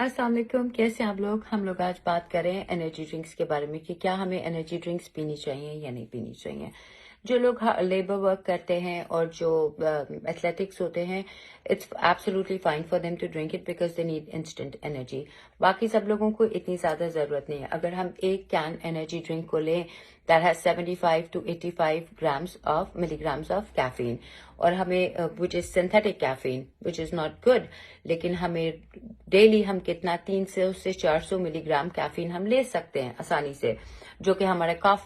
अस्सलाम वालेकुम, कैसे हैं आप लोग। हम लोग आज बात करें एनर्जी ड्रिंक्स के बारे में कि क्या हमें एनर्जी ड्रिंक्स पीनी चाहिए या नहीं पीनी चाहिए। जो लोग लेबर वर्क करते हैं और जो एथलेटिक्स होते हैं, it's absolutely fine for them to drink it because they need instant energy. बाकी सब लोगों को इतनी ज़्यादा ज़रूरत नहीं है। अगर हम एक कैन एनर्जी ड्रिंक को लें that has 75 to 85 milligrams of caffeine, और हमें which is synthetic caffeine which is not good, लेकिन हमें डेली हम कितना 300 से 400 मिलीग्राम कैफीन हम ले सकते हैं आसानी से, जो कि हमारा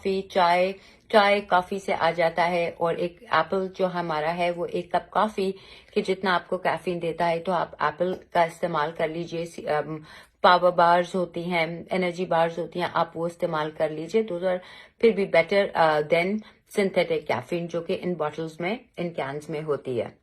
चाय कॉफी से आ जाता है। और एक एप्पल जो हमारा है वो एक कप कॉफी के जितना आपको कैफीन देता है, तो आप एप्पल का इस्तेमाल कर लीजिए। पावर बार्स होती हैं, एनर्जी बार्स होती हैं, आप वो इस्तेमाल कर लीजिए। दोज आर फिर भी बेटर देन सिंथेटिक कैफीन जो कि इन बॉटल्स में, इन कैन्स में होती है।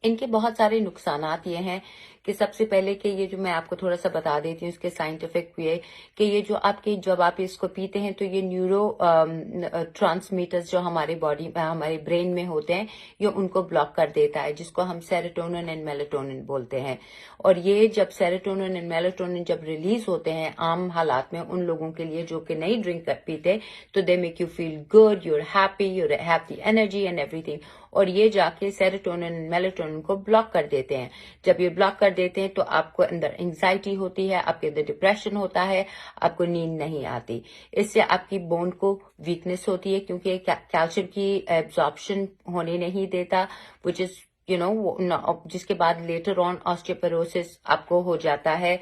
इनके बहुत सारे नुकसानात ये हैं कि सबसे पहले कि ये जो मैं आपको थोड़ा सा बता देती हूँ इसके साइंटिफिक वे, कि ये जो आपके जब आप इसको पीते हैं तो ये न्यूरो ट्रांसमीटर्स जो हमारे बॉडी हमारे ब्रेन में होते हैं, ये उनको ब्लॉक कर देता है, जिसको हम सेरोटोनिन एंड मेलाटोनिन बोलते हैं। और ये जब सेरोटोनिन एंड मेलाटोनिन जब रिलीज होते हैं आम हालात में उन लोगों के लिए जो कि नहीं ड्रिंक पीते, तो they make you feel good, you're happy, you're have the energy and everything. और ये जाके सेरोटोनिन मेलाटोनिन को ब्लॉक कर देते हैं। जब ये ब्लॉक कर देते हैं तो आपको अंदर एंजाइटी होती है, आपके अंदर डिप्रेशन होता है, आपको नींद नहीं आती। इससे आपकी बोन को वीकनेस होती है क्योंकि कैल्शियम की एब्जॉर्प्शन होने नहीं देता, विच इज जिसके बाद लेटर ऑन ऑस्टियोपोरोसिस आपको हो जाता है।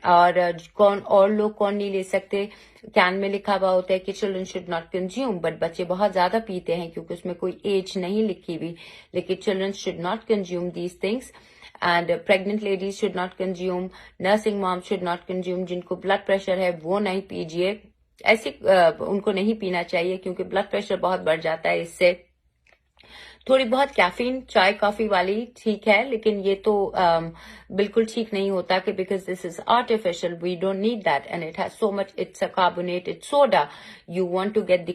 और कौन नहीं ले सकते। कैन में लिखा हुआ होता है कि children should not consume, but बच्चे बहुत ज्यादा पीते हैं क्योंकि उसमें कोई एज नहीं लिखी हुई, लेकिन children should not consume these things and pregnant ladies should not consume, nursing mom should not consume. जिनको ब्लड प्रेशर है वो नहीं पीजिए, ऐसे उनको नहीं पीना चाहिए क्योंकि ब्लड प्रेशर बहुत बढ़ जाता है इससे। थोड़ी बहुत कैफीन चाय कॉफी वाली ठीक है, लेकिन ये तो बिल्कुल ठीक नहीं होता कि because this is artificial, we don't need that and it has so much, it's a carbonated soda. You want to get the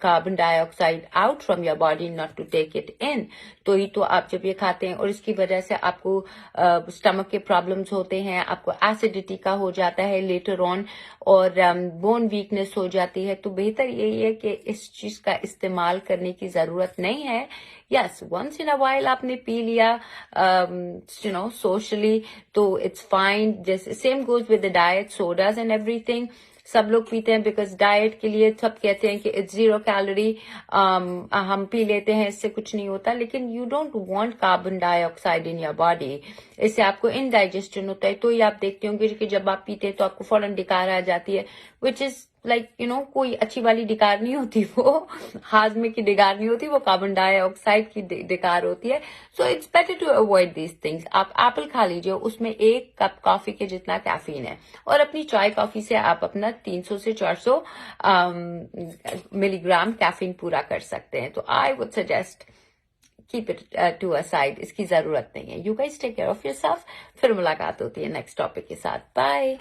carbon dioxide out from your body, not to take it in. तो ही तो आप जब ये खाते हैं और इसकी वजह से आपको स्टमक के प्रॉब्लम्स होते हैं, आपको एसिडिटी का हो जाता है लेटर ऑन, और बोन वीकनेस हो जाती है। तो बेहतर यही है कि इस चीज का इस्तेमाल करने की जरूरत नहीं है। Yes, once in a while आपने पी लिया सोशली, तो इट्स फाइन। जैसे same goes with the diet, sodas and everything सब लोग पीते हैं बिकॉज डाइट के लिए सब कहते हैं कि इट्स 0 कैलोरी, हम पी लेते हैं, इससे कुछ नहीं होता। लेकिन you don't want carbon dioxide in your body, इससे आपको इनडाइजेशन होता है। तो ये आप देखते होंगे कि जब आप पीते हैं तो आपको फौरन डिकार आ जाती है, विच इज लाइक कोई अच्छी वाली डिकार नहीं होती, वो हाजमे की डिकार नहीं होती, वो कार्बन डाइऑक्साइड की डिकार होती है। So it's better to avoid these things. आप एप्पल खा लीजिए, उसमें 1 कप कॉफी के जितना कैफीन है, और अपनी चाय कॉफी से आप अपना 300 से 400 मिलीग्राम कैफीन पूरा कर सकते हैं। तो I would suggest keep it to a side, इसकी जरूरत नहीं है। You guys take care of yourself. फिर मुलाकात होती है नेक्स्ट टॉपिक के साथ। बाय।